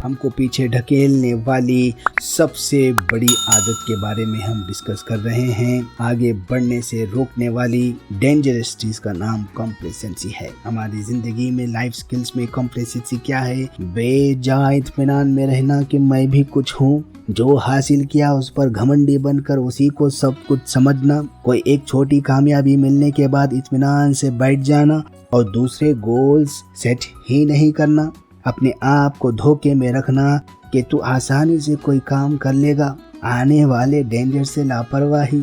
ہم کو پیچھے ڈھکیلنے والی سب سے بڑی عادت کے بارے میں ہم ڈسکس کر رہے ہیں۔ آگے بڑھنے سے روکنے والی ڈینجرس چیز کا نام کمپلیسنسی ہے۔ ہماری زندگی میں لائف سکلز میں کمپلیسنسی کیا ہے؟ بے جا اطمینان میں رہنا کہ میں بھی کچھ ہوں، جو حاصل کیا اس پر گھمنڈی بن کر اسی کو سب کچھ سمجھنا، کوئی ایک چھوٹی کامیابی ملنے کے بعد اطمینان سے بیٹھ جانا اور دوسرے گولز سیٹ ہی نہیں کرنا، اپنے آپ کو دھوکے میں رکھنا کہ تو آسانی سے کوئی کام کر لے گا، آنے والے ڈینجر سے لاپرواہی،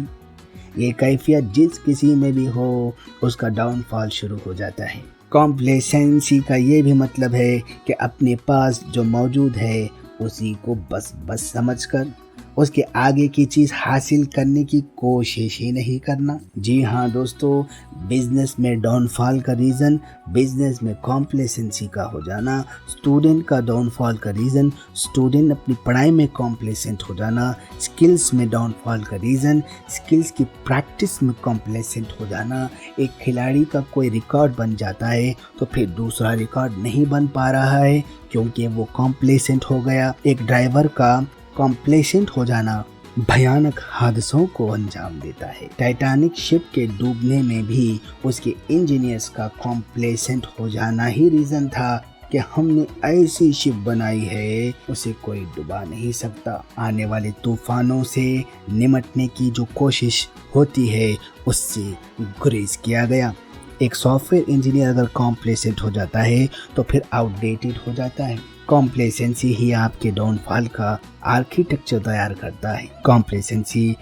یہ کیفیت جس کسی میں بھی ہو اس کا ڈاؤن فال شروع ہو جاتا ہے۔ کمپلیسنسی کا یہ بھی مطلب ہے کہ اپنے پاس جو موجود ہے اسی کو بس سمجھ کر اس کے آگے کی چیز حاصل کرنے کی کوشش ہی نہیں کرنا۔ جی ہاں دوستو، بزنس میں ڈاؤن فال کا ریزن، بزنس میں کمپلیسنسی کا ہو جانا، اسٹوڈنٹ کا ڈاؤن فال کا ریزن، اسٹوڈنٹ اپنی پڑھائی میں کمپلیسنٹ ہو جانا، اسکلز میں ڈاؤن فال کا ریزن، اسکلز کی پریکٹس میں کمپلیسنٹ ہو جانا۔ ایک کھلاڑی کا کوئی ریکارڈ بن جاتا ہے تو پھر دوسرا ریکارڈ نہیں بن پا رہا ہے کیونکہ وہ کمپلیسنٹ ہو گیا۔ ایک ڈرائیور کا کمپلیسنٹ ہو جانا بھیانک حادثوں کو انجام دیتا ہے۔ ٹائٹینک شپ کے ڈوبنے میں بھی اس کے انجینئرز کا کمپلیسنٹ ہو جانا ہی ریزن تھا کہ ہم نے ایسی شپ بنائی ہے اسے کوئی ڈبا نہیں سکتا۔ آنے والے طوفانوں سے نمٹنے کی جو کوشش ہوتی ہے اس سے گریز کیا گیا۔ ایک سافٹ ویئر انجینئر اگر کمپلیسنٹ ہو جاتا ہے تو پھر آؤٹ ڈیٹڈ ہو جاتا ہے۔ کمپلیسنسی ہی آپ کے ڈاؤن فال کا آرکیٹیکچر تیار کرتا ہے۔ کمپلیسنسی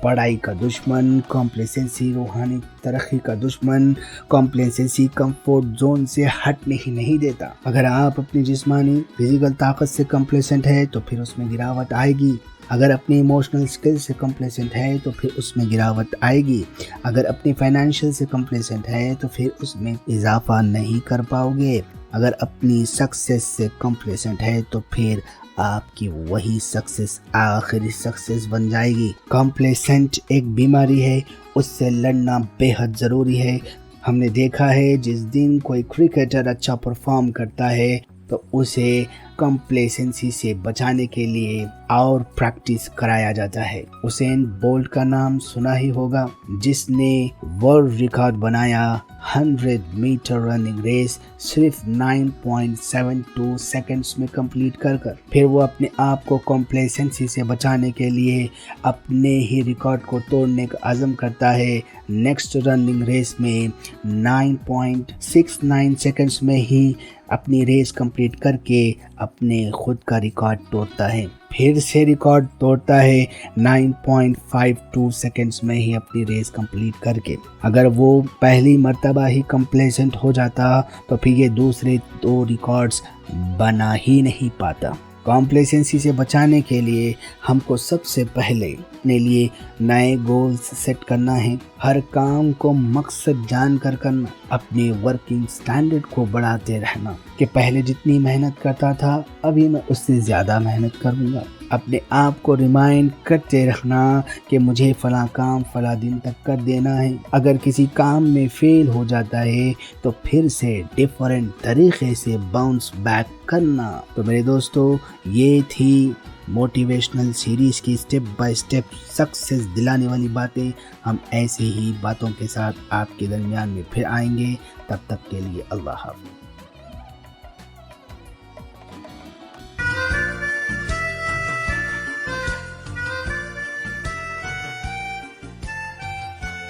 پڑھائی کا دشمن، کمپلیسنسی روحانی ترقی کا دشمن، کمپلیسنسی کمفورٹ زون سے ہٹنے ہی نہیں دیتا۔ اگر آپ اپنی جسمانی فزیکل طاقت سے کمپلیسنٹ ہے تو پھر اس میں گراوٹ آئے گی، اگر اپنی ایموشنل سکل سے کمپلیسنٹ ہے تو پھر اس میں گراوٹ آئے گی، اگر اپنی فائنینشیل سے کمپلیسنٹ ہے تو پھر اس میں اضافہ نہیں کر پاؤ گے، اگر اپنی سکسیس سے کمپلیسنٹ ہے تو پھر آپ کی وہی سکسیس آخری سکسیس بن جائے گی۔ کمپلیسنٹ ایک بیماری ہے، اس سے لڑنا بے حد ضروری ہے۔ ہم نے دیکھا ہے جس دن کوئی کرکٹر اچھا پرفارم کرتا ہے تو اسے کمپلیسنسی سے بچانے کے لیے اور پریکٹس کرایا جاتا ہے۔ اسین بولٹ کا نام سنا ہی ہوگا، جس نے ورلڈ ریکارڈ بنایا 100 میٹر رننگ ریس صرف 9.72 سیکنڈز میں کمپلیٹ کر پھر وہ اپنے آپ کو کمپلیسنسی سے بچانے کے لیے اپنے ہی ریکارڈ کو توڑنے کا عزم کرتا ہے۔ نیکسٹ رننگ ریس میں 9.69 سیکنڈز میں ہی اپنی ریس کمپلیٹ کر کے اپنے خود کا ریکارڈ توڑتا ہے، پھر سے ریکارڈ توڑتا ہے 9.52 سیکنڈز میں ہی اپنی ریس کمپلیٹ کر کے۔ اگر وہ پہلی مرتبہ ہی کمپلیسنٹ ہو جاتا تو پھر یہ دوسرے 2 ریکارڈز بنا ہی نہیں پاتا۔ کمپلیسنسی سے بچانے کے لیے ہم کو سب سے پہلے اپنے لیے نئے گولز سیٹ کرنا ہے، ہر کام کو مقصد جان کر کرنا، اپنے ورکنگ سٹینڈرڈ کو بڑھاتے رہنا کہ پہلے جتنی محنت کرتا تھا ابھی میں اس سے زیادہ محنت کروں گا، اپنے آپ کو ریمائنڈ کرتے رکھنا کہ مجھے فلاں کام فلاں دن تک کر دینا ہے۔ اگر کسی کام میں فیل ہو جاتا ہے تو پھر سے ڈیفرنٹ طریقے سے باؤنس بیک کرنا۔ تو میرے دوستو، یہ تھی موٹیویشنل سیریز کی سٹیپ بائی سٹیپ سکسیس دلانے والی باتیں۔ ہم ایسے ہی باتوں کے ساتھ آپ کے درمیان میں پھر آئیں گے، تب تک کے لیے اللہ حافظ۔